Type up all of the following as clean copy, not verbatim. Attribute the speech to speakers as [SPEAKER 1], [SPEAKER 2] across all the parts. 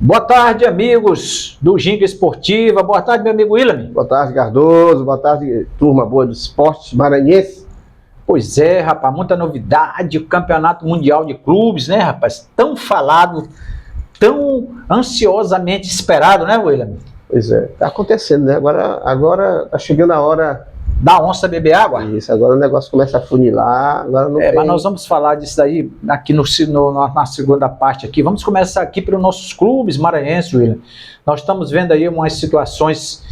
[SPEAKER 1] Boa tarde, amigos do Ginga Esportiva. Boa tarde, meu amigo William.
[SPEAKER 2] Boa tarde, Cardoso. Boa tarde, turma boa do esporte maranhense.
[SPEAKER 1] Pois é, rapaz, muita novidade. O Campeonato Mundial de Clubes, né, rapaz? Tão falado, tão ansiosamente esperado, né, William?
[SPEAKER 2] Pois é, tá acontecendo, né? Agora tá chegando a hora
[SPEAKER 1] da onça beber água.
[SPEAKER 2] Isso, agora o negócio começa a funilar. Agora não tem...
[SPEAKER 1] Mas nós vamos falar disso daí aqui na segunda parte aqui. Vamos começar aqui pelos nossos clubes maranhenses, William. Nós estamos vendo aí umas situações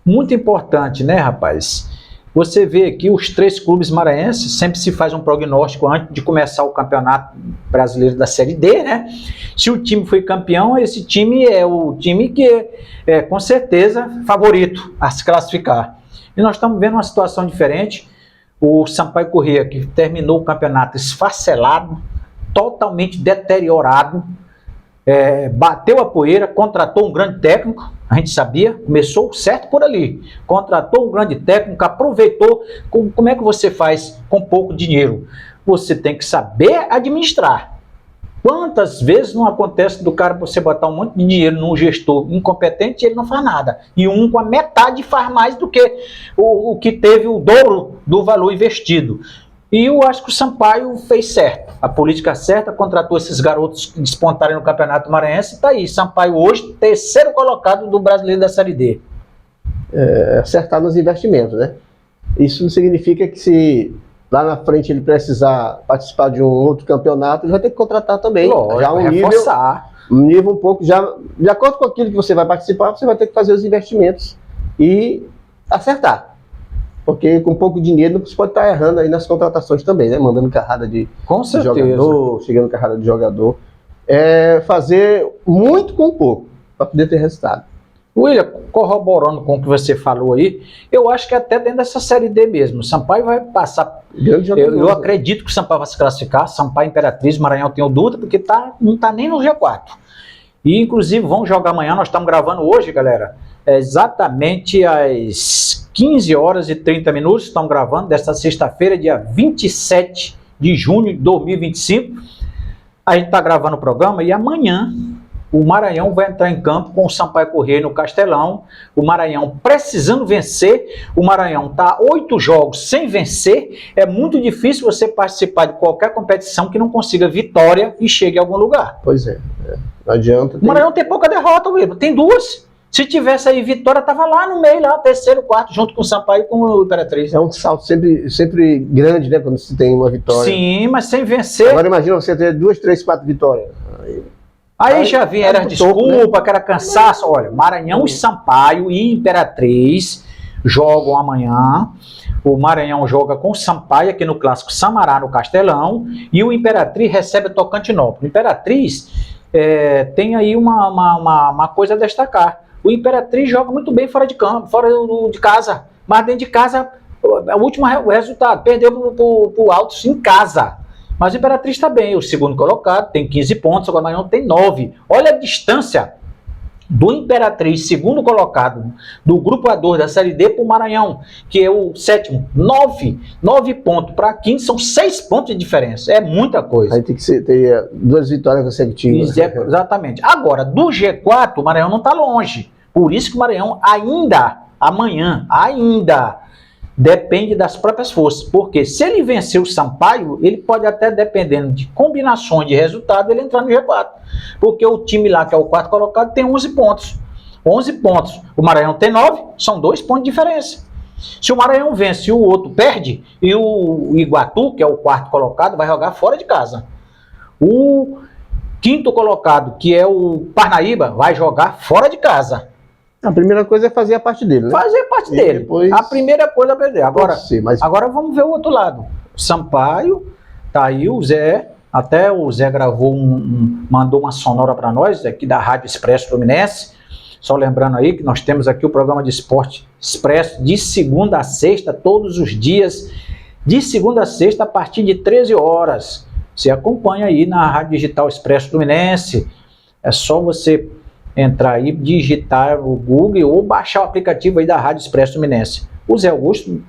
[SPEAKER 1] muito importantes, né, rapaz? Você vê aqui os 3 clubes maranhenses, sempre se faz um prognóstico antes de começar o Campeonato Brasileiro da Série D, né? Se o time foi campeão, esse time é o time que é com certeza favorito a se classificar. E nós estamos vendo uma situação diferente. O Sampaio Corrêa, que terminou o campeonato esfacelado, totalmente deteriorado, bateu a poeira, contratou um grande técnico, a gente sabia, começou certo por ali, contratou um grande técnico, aproveitou. Como é que você faz com pouco dinheiro? Você tem que saber administrar. Quantas vezes não acontece do cara você botar um monte de dinheiro num gestor incompetente e ele não faz nada, e um com a metade faz mais do que o que teve o dobro do valor investido. E eu acho que o Sampaio fez certo, a política certa, contratou esses garotos que despontaram no Campeonato Maranhense, e tá aí, Sampaio hoje, 3º colocado do Brasileiro da Série D.
[SPEAKER 2] Acertar nos investimentos, né? Isso não significa que se lá na frente ele precisar participar de um outro campeonato, ele vai ter que contratar também.
[SPEAKER 1] Lógico,
[SPEAKER 2] já
[SPEAKER 1] reforçar.
[SPEAKER 2] Um nível um pouco, já de acordo com aquilo que você vai participar, você vai ter que fazer os investimentos e acertar. Porque com pouco dinheiro você pode estar errando aí nas contratações também, né? Mandando carrada de jogador, chegando carrada de jogador. Fazer muito com pouco, para poder ter resultado.
[SPEAKER 1] William, corroborando com o que você falou aí, eu acho que até dentro dessa Série D mesmo, o Sampaio vai passar. Eu acredito que o Sampaio vai se classificar, Sampaio, Imperatriz, Maranhão, tenho dúvida, porque não está nem no G4. E inclusive vão jogar amanhã, nós estamos gravando hoje, galera, exatamente às 15h30, estamos gravando desta sexta-feira, dia 27 de junho de 2025. A gente está gravando o programa e amanhã o Maranhão vai entrar em campo com o Sampaio Corrêa no Castelão. O Maranhão precisando vencer. O Maranhão está 8 jogos sem vencer. É muito difícil você participar de qualquer competição que não consiga vitória e chegue a algum lugar.
[SPEAKER 2] Pois é. Não adianta.
[SPEAKER 1] O Maranhão tem pouca derrota, William. Tem 2. Se tivesse aí vitória, estava lá no meio, lá, 3º, 4º, junto com o Sampaio e com o Imperatriz.
[SPEAKER 2] É um salto sempre grande, né, quando se tem uma vitória.
[SPEAKER 1] Sim, mas sem vencer.
[SPEAKER 2] Agora imagina você ter 2, 3, 4 vitórias.
[SPEAKER 1] Aí já vieram as desculpas, né? Que era cansaço. Olha, Maranhão e Sampaio e Imperatriz jogam amanhã. O Maranhão joga com o Sampaio aqui no Clássico Samará, no Castelão. E o Imperatriz recebe o Tocantinópolis. O Imperatriz tem aí uma coisa a destacar. O Imperatriz joga muito bem fora de campo, fora de casa. Mas dentro de casa, o último resultado, perdeu para o Altos em casa. Mas o Imperatriz está bem, o 2º colocado, tem 15 pontos, agora o Maranhão tem 9. Olha a distância do Imperatriz, 2º colocado, do grupo A2 da Série D para o Maranhão, que é o 7º. 9 pontos para 15, são 6 pontos de diferença. É muita coisa.
[SPEAKER 2] Aí tem que ter 2 vitórias consecutivas.
[SPEAKER 1] Exatamente. Agora, do G4, o Maranhão não está longe. Por isso que o Maranhão amanhã, depende das próprias forças, porque se ele vencer o Sampaio, ele pode até, dependendo de combinações de resultado, ele entrar no G4, porque o time lá, que é o 4º colocado, tem 11 pontos, o Maranhão tem 9, são 2 pontos de diferença. Se o Maranhão vence e o outro perde, e o Iguatu, que é o 4º colocado, vai jogar fora de casa. O 5º colocado, que é o Parnaíba, vai jogar fora de casa.
[SPEAKER 2] A primeira coisa é fazer a parte dele, né?
[SPEAKER 1] Fazer a parte dele. Depois... A primeira coisa é perder. Agora vamos ver o outro lado. O Sampaio, tá aí o Zé. Até o Zé gravou mandou uma sonora para nós, aqui da Rádio Expresso Fluminense. Só lembrando aí que nós temos aqui o programa de esporte expresso de segunda a sexta, todos os dias. De segunda a sexta, a partir de 13 horas. Você acompanha aí na Rádio Digital Expresso Fluminense. É só você entrar aí, digitar o Google ou baixar o aplicativo aí da Rádio Expresso Fluminense. O Zé Augusto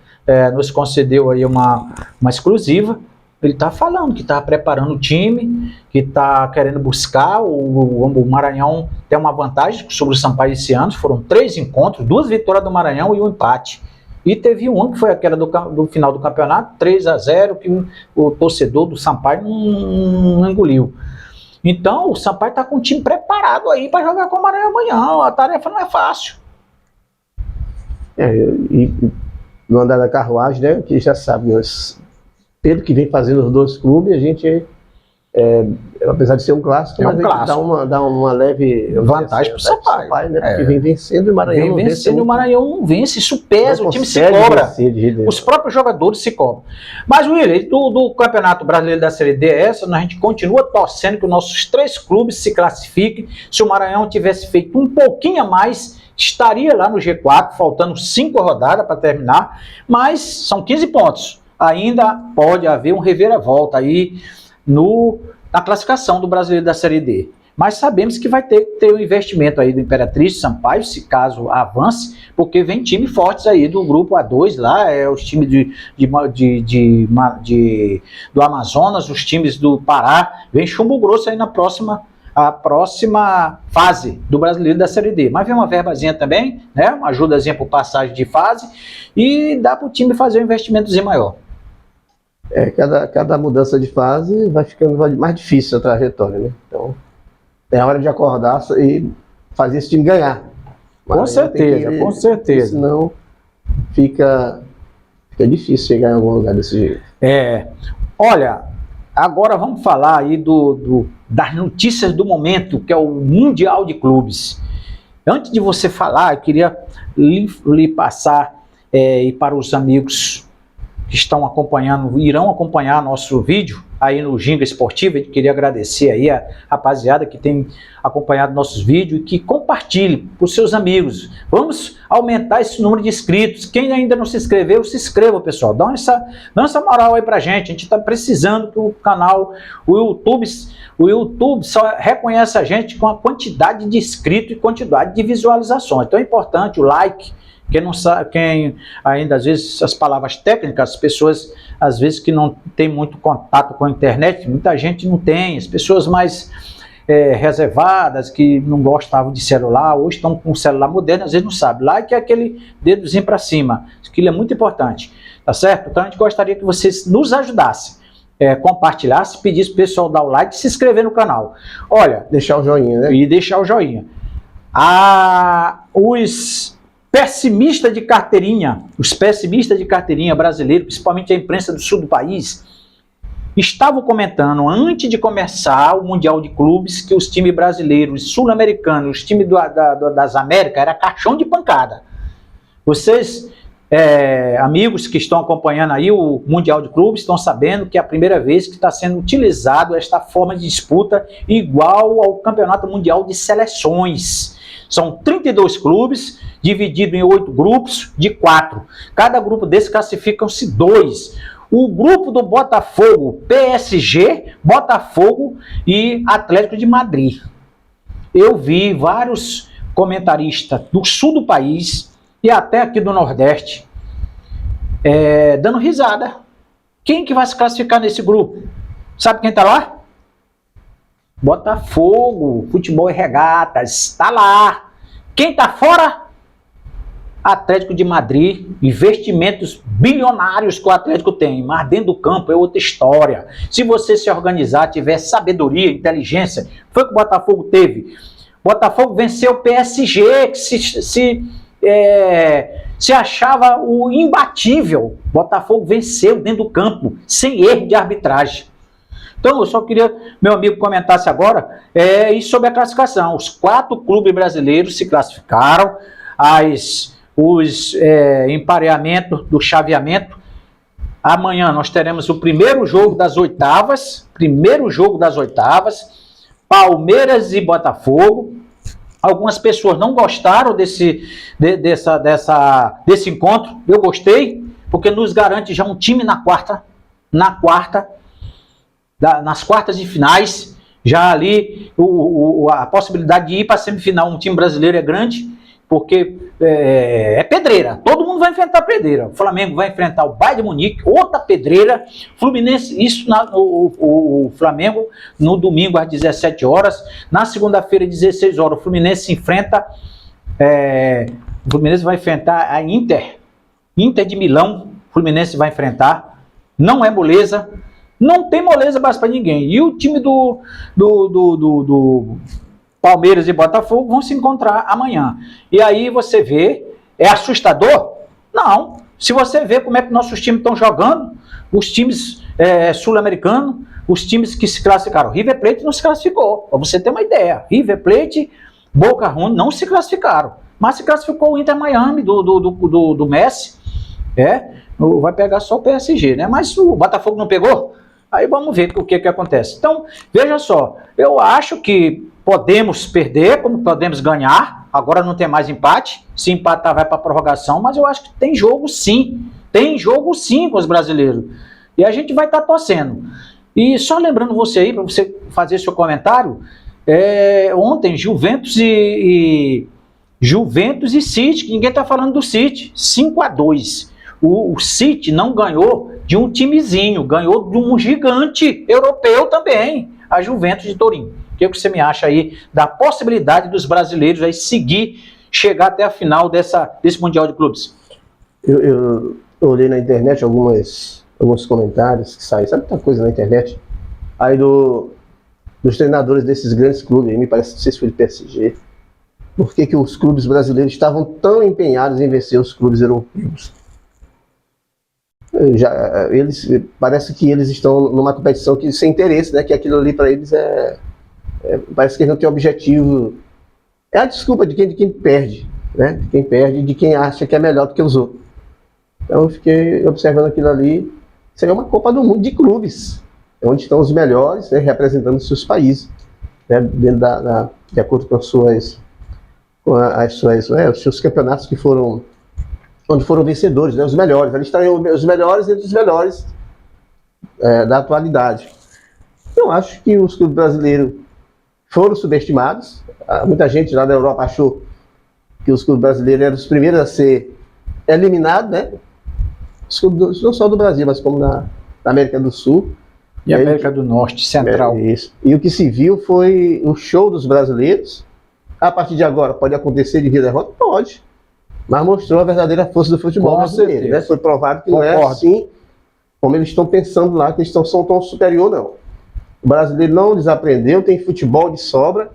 [SPEAKER 1] nos concedeu aí uma exclusiva Ele está falando que está preparando o time, que está querendo buscar. O Maranhão tem uma vantagem sobre o Sampaio esse ano. Foram 3 encontros, 2 vitórias do Maranhão e um empate. E teve um que foi aquela do final do campeonato, 3-0, que o torcedor do Sampaio não engoliu. Então, o Sampaio está com o time preparado aí para jogar com o Maranhão amanhã. A tarefa não é fácil.
[SPEAKER 2] E no andar da carruagem, né, que já sabe, pelo que vem fazendo os 2 clubes, a gente, apesar de ser um clássico, mas dá uma leve
[SPEAKER 1] vantagem para o Sampaio,
[SPEAKER 2] né, porque vem vencendo e o Maranhão
[SPEAKER 1] não vence. O Maranhão não vence, isso pesa, o time se cobra. Os próprios jogadores se cobram. Mas, William, do Campeonato Brasileiro da Série D, a gente continua torcendo que os nossos 3 clubes se classifiquem. Se o Maranhão tivesse feito um pouquinho a mais, estaria lá no G4, faltando 5 rodadas para terminar, mas são 15 pontos. Ainda pode haver um reviravolta aí na classificação do Brasileiro da Série D. Mas sabemos que vai ter que ter um investimento aí do Imperatriz, Sampaio, se caso avance, porque vem times fortes aí do grupo A2 lá, os times do Amazonas, os times do Pará, vem chumbo grosso aí a próxima fase do Brasileiro da Série D. Mas vem uma verbazinha também, né? Uma ajudazinha por passagem de fase e dá para o time fazer um investimentozinho maior.
[SPEAKER 2] Cada mudança de fase vai ficando mais difícil a trajetória, né? Então, é hora de acordar e fazer esse time ganhar.
[SPEAKER 1] Com certeza, com certeza.
[SPEAKER 2] Senão fica difícil chegar em algum lugar desse jeito.
[SPEAKER 1] Olha, agora vamos falar aí das notícias do momento, que é o Mundial de Clubes. Antes de você falar, eu queria lhe passar e para os amigos que estão acompanhando, irão acompanhar nosso vídeo aí no Ginga Esportiva. Eu queria agradecer aí a rapaziada que tem acompanhado nossos vídeos e que compartilhe para os seus amigos. Vamos aumentar esse número de inscritos. Quem ainda não se inscreveu, se inscreva, pessoal. Dá essa moral aí pra gente. A gente está precisando que o canal, o YouTube só reconhece a gente com a quantidade de inscritos e quantidade de visualizações. Então é importante o like. Quem não sabe, quem ainda às vezes as palavras técnicas, as pessoas às vezes que não tem muito contato com a internet, muita gente não tem, as pessoas mais reservadas, que não gostavam de celular, hoje estão com um celular moderno, às vezes não sabem. Like é aquele dedozinho para cima, aquilo é muito importante, tá certo? Então a gente gostaria que vocês nos ajudassem, compartilhassem, pedissem pro pessoal dar o like e se inscrever no canal. Olha,
[SPEAKER 2] deixar o joinha, né?
[SPEAKER 1] E deixar o joinha. Os pessimistas de carteirinha brasileiros, principalmente a imprensa do sul do país, estavam comentando, antes de começar o Mundial de Clubes, que os times brasileiros, sul-americanos, os times das Américas, era caixão de pancada. Vocês, amigos que estão acompanhando aí o Mundial de Clubes, estão sabendo que é a primeira vez que está sendo utilizado esta forma de disputa igual ao Campeonato Mundial de Seleções. São 32 clubes, dividido em 8 grupos de 4. Cada grupo desse classificam-se 2. O grupo do Botafogo, PSG, Botafogo e Atlético de Madrid. Eu vi vários comentaristas do sul do país e até aqui do Nordeste dando risada. Quem que vai se classificar nesse grupo? Sabe quem está lá? Botafogo, Futebol e Regatas, está lá. Quem está fora? Atlético de Madrid, investimentos bilionários que o Atlético tem, mas dentro do campo é outra história. Se você se organizar, tiver sabedoria, inteligência, foi o que o Botafogo teve. O Botafogo venceu o PSG, que se achava o imbatível. O Botafogo venceu dentro do campo, sem erro de arbitragem. Então, eu só queria que meu amigo comentasse agora sobre a classificação. Os 4 clubes brasileiros se classificaram, os empareamentos do chaveamento. Amanhã nós teremos o primeiro jogo das oitavas, Palmeiras e Botafogo. Algumas pessoas não gostaram desse encontro. Eu gostei, porque nos garante já um time nas quartas de finais. Já ali a possibilidade de ir para a semifinal, um time brasileiro é grande, porque é pedreira. Todo mundo vai enfrentar pedreira. O Flamengo vai enfrentar o Bayern de Munique, outra pedreira. Fluminense, o Flamengo no domingo às 17 horas. Na segunda-feira, às 16 horas, o Fluminense se enfrenta. O Fluminense vai enfrentar a Inter de Milão. O Fluminense vai enfrentar. Não é moleza. Não tem moleza mais para ninguém. E o time do Palmeiras e Botafogo vão se encontrar amanhã. E aí você vê, é assustador? Não. Se você vê como é que nossos times estão jogando, os times sul-americanos, os times que se classificaram. River Plate não se classificou, para você ter uma ideia. River Plate, Boca Juniors não se classificaram. Mas se classificou o Inter Miami do Messi. Vai pegar só o PSG, né? Mas o Botafogo não pegou? Aí vamos ver o que acontece. Então, veja só, eu acho que podemos perder, como podemos ganhar. Agora não tem mais empate. Se empatar, vai para a prorrogação. Mas eu acho que tem jogo sim. Tem jogo sim com os brasileiros. E a gente vai estar torcendo. E só lembrando você aí, para você fazer seu comentário, ontem, Juventus e City, que ninguém está falando do City, 5-2. O City não ganhou de um timezinho, ganhou de um gigante europeu também, a Juventus de Turim. O que você me acha aí da possibilidade dos brasileiros aí chegar até a final desse Mundial de Clubes?
[SPEAKER 2] Eu olhei na internet alguns comentários que saem, sabe muita coisa na internet, aí dos treinadores desses grandes clubes, aí, me parece, não sei se foi do PSG, por que os clubes brasileiros estavam tão empenhados em vencer os clubes europeus? Parece que eles estão numa competição sem interesse, né? Que aquilo ali para eles parece que eles não têm objetivo. É a desculpa de quem perde, né? De quem perde e de quem acha que é melhor do que os outros. Então eu fiquei observando aquilo ali. Seria uma Copa do Mundo de clubes, onde estão os melhores, né, representando os seus países, né, dentro de acordo com os seus campeonatos onde foram vencedores, né, os melhores. Ali estão os melhores entre os melhores da atualidade. Eu acho que os clubes brasileiros foram subestimados. Muita gente lá da Europa achou que os clubes brasileiros eram os primeiros a ser eliminados, né? Os clubes não só do Brasil, mas como da América do Sul.
[SPEAKER 1] E América do Norte, Central.
[SPEAKER 2] Isso. E o que se viu foi o show dos brasileiros. A partir de agora, pode acontecer de derrota? Pode. Mas mostrou a verdadeira força do futebol brasileiro, né? Foi provado que não é assim como eles estão pensando lá, que eles são tão superior, não. O brasileiro não desaprendeu, tem futebol de sobra.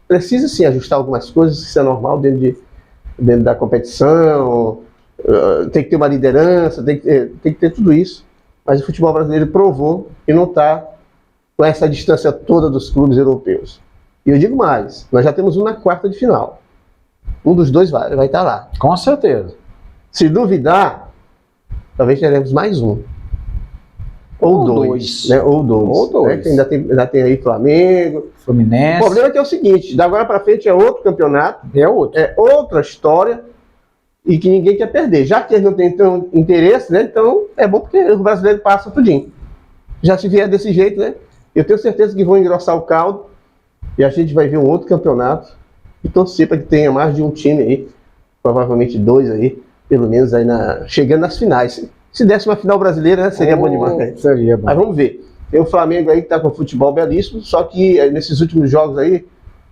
[SPEAKER 2] Precisa sim ajustar algumas coisas, isso é normal dentro da competição. Tem que ter uma liderança, tem que ter tudo isso. Mas o futebol brasileiro provou que não está com essa distância toda dos clubes europeus. E eu digo mais, nós já temos na quarta de final. Um dos dois vai estar lá.
[SPEAKER 1] Com certeza.
[SPEAKER 2] Se duvidar, talvez teremos mais um. Ou dois. Né? Ou dois. Né? Ainda tem aí Flamengo.
[SPEAKER 1] Fluminense.
[SPEAKER 2] O problema é que é o seguinte, da agora para frente é outro campeonato.
[SPEAKER 1] É outro.
[SPEAKER 2] É outra história e que ninguém quer perder. Já que eles não têm tão interesse, né? Então é bom porque o brasileiro passa tudinho. Já se vier desse jeito, né? Eu tenho certeza que vão engrossar o caldo e a gente vai ver um outro campeonato e torcer para que tenha mais de um time aí, provavelmente dois aí, pelo menos aí chegando nas finais. Se desse uma final brasileira, né, seria bom demais. Né?
[SPEAKER 1] Seria bom.
[SPEAKER 2] Mas vamos ver. Tem o Flamengo aí que está com futebol belíssimo, só que nesses últimos jogos aí,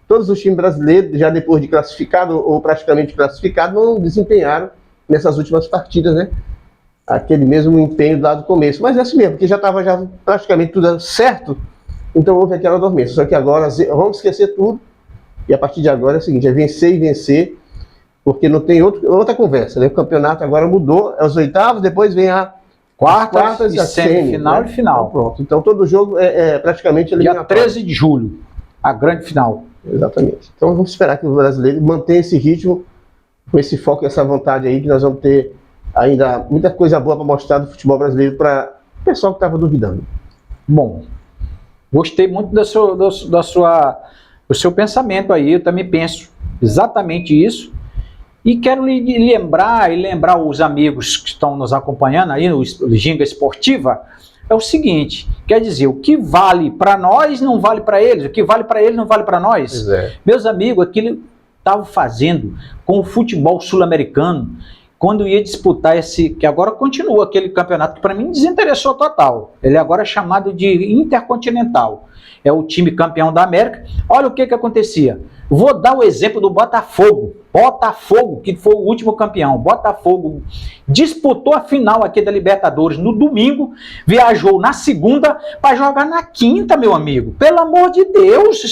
[SPEAKER 2] todos os times brasileiros, já depois de classificado ou praticamente classificado, não desempenharam nessas últimas partidas, né? Aquele mesmo empenho lá do começo. Mas é assim mesmo, porque já estava praticamente tudo certo, então houve aquela dormência. Só que agora vamos esquecer tudo, e a partir de agora é o seguinte, é vencer e vencer, porque não tem outra conversa, né? O campeonato agora mudou, é os oitavos, depois vem a quartas
[SPEAKER 1] e semifinal, né? E final.
[SPEAKER 2] Então, pronto. Então todo jogo é praticamente eliminatório.
[SPEAKER 1] Dia 13 de julho, a grande final.
[SPEAKER 2] Exatamente. Então vamos esperar que o brasileiro mantenha esse ritmo, com esse foco e essa vontade aí, que nós vamos ter ainda muita coisa boa para mostrar do futebol brasileiro para o pessoal que estava duvidando.
[SPEAKER 1] Bom, gostei muito do seu pensamento aí, eu também penso exatamente isso. E quero lembrar os amigos que estão nos acompanhando aí no Ginga Esportiva, é o seguinte, quer dizer, o que vale para nós não vale para eles, o que vale para eles não vale para nós.
[SPEAKER 2] Pois é.
[SPEAKER 1] Meus amigos, estava fazendo com o futebol sul-americano quando ia disputar esse, que agora continua aquele campeonato que para mim desinteressou total. Ele agora é chamado de Intercontinental. É o time campeão da América. Olha o que acontecia. Vou dar o exemplo do Botafogo. Botafogo, que foi o último campeão. Botafogo disputou a final aqui da Libertadores no domingo, viajou na segunda para jogar na quinta, meu amigo. Pelo amor de Deus,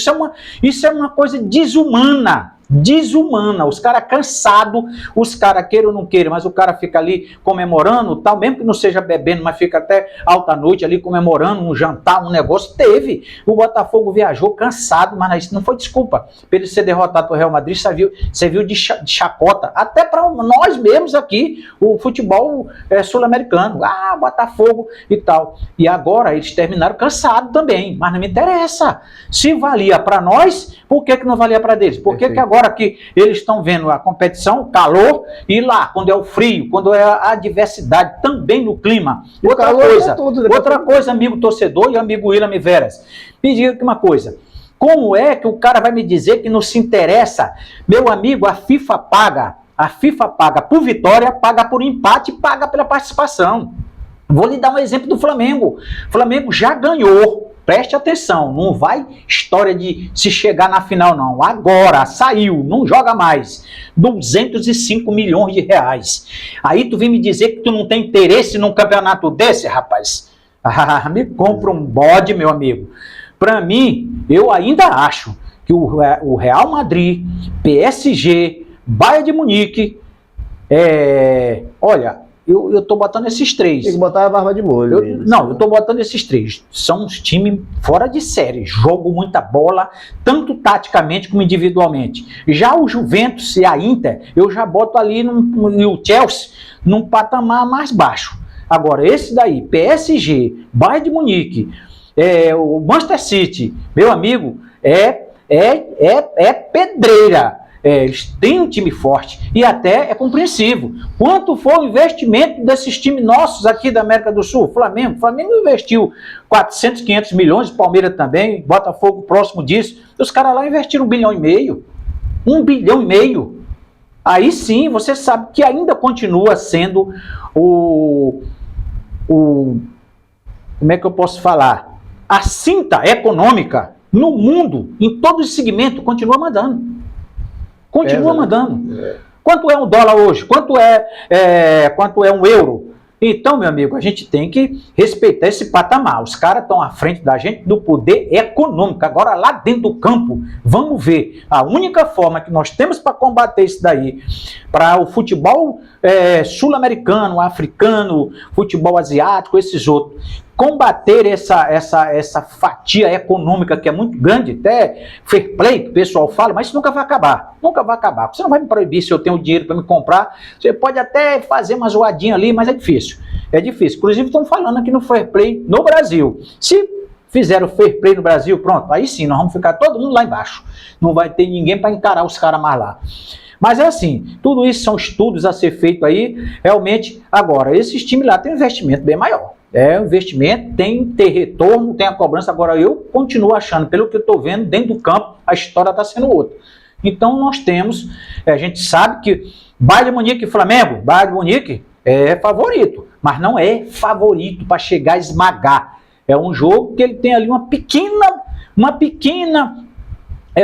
[SPEAKER 1] isso é uma coisa desumana. Desumana, os caras cansados, os caras queiram ou não queiram, mas o cara fica ali comemorando, tal, mesmo que não seja bebendo, mas fica até alta noite ali comemorando, um jantar, um negócio, teve. O Botafogo viajou cansado, mas isso não foi desculpa para ele ser derrotado pelo Real Madrid, serviu de chacota, até para nós mesmos aqui, o futebol sul-americano, Botafogo e tal. E agora eles terminaram cansados também, mas não me interessa. Se valia para nós, por que não valia para deles? Por que agora que eles estão vendo a competição, o calor, e lá, quando é o frio, quando é a adversidade, também no clima. Outra coisa, amigo torcedor e amigo William Veras, me diga uma coisa, como é que o cara vai me dizer que não se interessa? Meu amigo, a FIFA paga por vitória, paga por empate, paga pela participação. Vou lhe dar um exemplo do Flamengo. O Flamengo já ganhou. Preste atenção, não vai história de se chegar na final, não. Agora, saiu, não joga mais. 205 milhões de reais. Aí tu vem me dizer que tu não tem interesse num campeonato desse, rapaz? Me compra um bode, meu amigo. Para mim, eu ainda acho que o Real Madrid, PSG, Bayern de Munique, olha... Eu tô botando esses três.
[SPEAKER 2] Tem que botar a barba de molho.
[SPEAKER 1] Eu tô botando esses três. São uns times fora de série. Jogo muita bola, tanto taticamente como individualmente. Já o Juventus e a Inter, eu já boto ali e o Chelsea num patamar mais baixo. Agora, esse daí, PSG, Bayern de Munique, o Manchester City, meu amigo, é pedreira. Eles têm um time forte e até é compreensivo. Quanto foi o investimento desses times nossos aqui da América do Sul? Flamengo investiu 400, 500 milhões, Palmeiras também, Botafogo próximo disso. Os caras lá investiram 1,5 bilhão. 1,5 bilhão. Aí sim, você sabe que ainda continua sendo como é que eu posso falar? A cinta econômica no mundo, em todo esse segmento, continua mandando. Continua mandando. Quanto é um dólar hoje? Quanto é um euro? Então, meu amigo, a gente tem que respeitar esse patamar. Os caras estão à frente da gente do poder econômico. Agora, lá dentro do campo, vamos ver. A única forma que nós temos para combater isso daí, para o futebol sul-americano, africano, futebol asiático, esses outros, combater essa fatia econômica que é muito grande, até fair play, que o pessoal fala, mas isso nunca vai acabar. Nunca vai acabar. Você não vai me proibir se eu tenho dinheiro para me comprar. Você pode até fazer uma zoadinha ali, mas é difícil. É difícil. Inclusive, estão falando aqui no fair play no Brasil. Se fizeram fair play no Brasil, pronto, aí sim, nós vamos ficar todo mundo lá embaixo. Não vai ter ninguém para encarar os caras mais lá. Mas é assim, tudo isso são estudos a ser feito aí, realmente. Agora, esses times lá têm um investimento bem maior. O investimento, tem retorno, tem a cobrança. Agora, eu continuo achando, pelo que eu estou vendo, dentro do campo, a história está sendo outra. Então, nós temos, a gente sabe que Bayern de Munique e Flamengo, Bayern de Munique é favorito, mas não é favorito para chegar a esmagar. É um jogo que ele tem ali uma pequena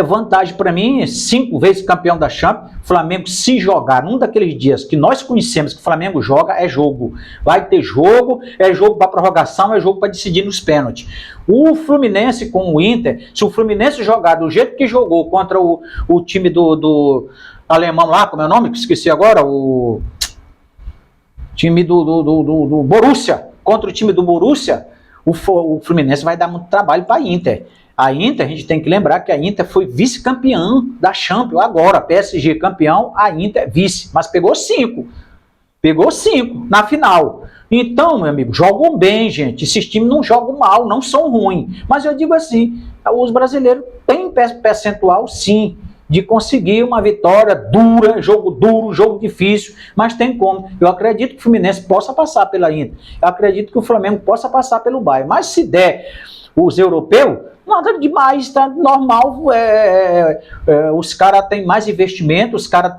[SPEAKER 1] vantagem para mim, 5 vezes campeão da Champions. Flamengo, se jogar num daqueles dias que nós conhecemos que o Flamengo joga, é jogo. Vai ter jogo, é jogo para prorrogação, é jogo para decidir nos pênaltis. O Fluminense com o Inter, se o Fluminense jogar do jeito que jogou contra o time do alemão lá, como é o nome? Que esqueci agora, o time do Borussia, contra o time do Borussia, o Fluminense vai dar muito trabalho para a Inter. A Inter, a gente tem que lembrar que a Inter foi vice-campeã da Champions agora, PSG campeão, a Inter vice, mas pegou 5 na final. Então, meu amigo, jogam bem, gente, esses times não jogam mal, não são ruins, mas eu digo assim, os brasileiros têm percentual sim, de conseguir uma vitória dura, jogo difícil, mas tem como. Eu acredito que o Fluminense possa passar pela Inter, eu acredito que o Flamengo possa passar pelo Bayern, mas se der os europeus, Nada demais, tá normal. Os caras têm mais investimento, os caras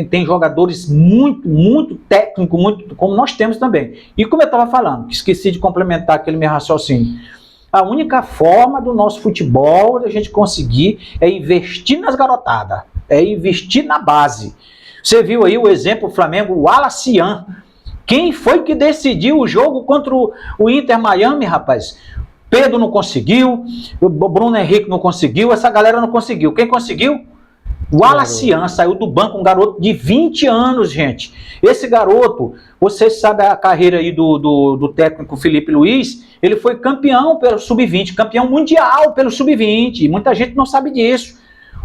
[SPEAKER 1] tem jogadores muito técnicos, muito, como nós temos também. E como eu estava falando, esqueci de complementar aquele meu raciocínio. A única forma do nosso futebol da gente conseguir é investir nas garotadas, é investir na base. Você viu aí o exemplo do Flamengo, o Alacian. Quem foi que decidiu o jogo contra o Inter Miami, rapaz? Pedro não conseguiu, o Bruno Henrique não conseguiu, essa galera não conseguiu. Quem conseguiu? O Alacian saiu do banco, um garoto de 20 anos, gente. Esse garoto, vocês sabem a carreira aí do técnico Felipe Luiz, ele foi campeão pelo Sub-20, campeão mundial pelo Sub-20, muita gente não sabe disso.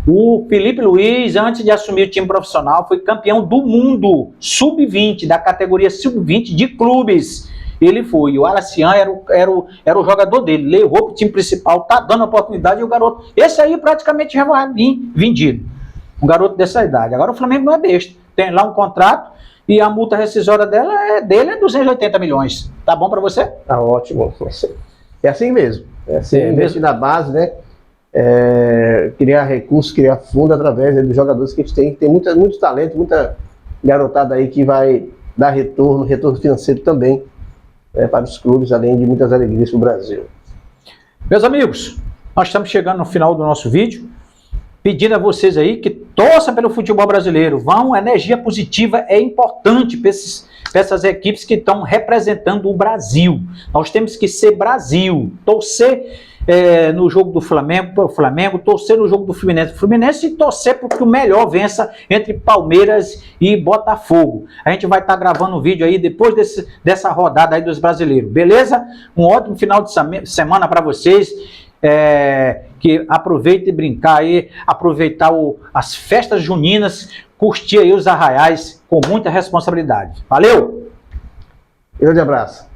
[SPEAKER 1] O Felipe Luiz, antes de assumir o time profissional, foi campeão do mundo Sub-20, da categoria Sub-20 de clubes. Ele foi, o Alacian era o jogador dele, levou para o time principal, tá dando oportunidade, e o garoto, esse aí praticamente já vai vir vendido, um garoto dessa idade. Agora o Flamengo não é besta, tem lá um contrato e a multa rescisória dele é 280 milhões, tá bom para você?
[SPEAKER 2] Tá ótimo, é assim mesmo, investir na base, né, criar recursos, criar fundo através dos jogadores que a gente tem muito talento, muita garotada aí que vai dar retorno financeiro também, para os clubes, além de muitas alegrias para o Brasil.
[SPEAKER 1] Meus amigos, nós estamos chegando no final do nosso vídeo, pedindo a vocês aí que torçam pelo futebol brasileiro. A energia positiva é importante para essas equipes que estão representando o Brasil. Nós temos que ser Brasil, torcer no jogo do Flamengo para o Flamengo, torcer no jogo do Fluminense e torcer para que o melhor vença entre Palmeiras e Botafogo. A gente vai estar gravando um vídeo aí depois dessa rodada aí dos brasileiros, beleza? Um ótimo final de semana para vocês, que aproveitem e brincar aí, aproveitar as festas juninas, curtir aí os arraiais com muita responsabilidade. Valeu!
[SPEAKER 2] Grande abraço!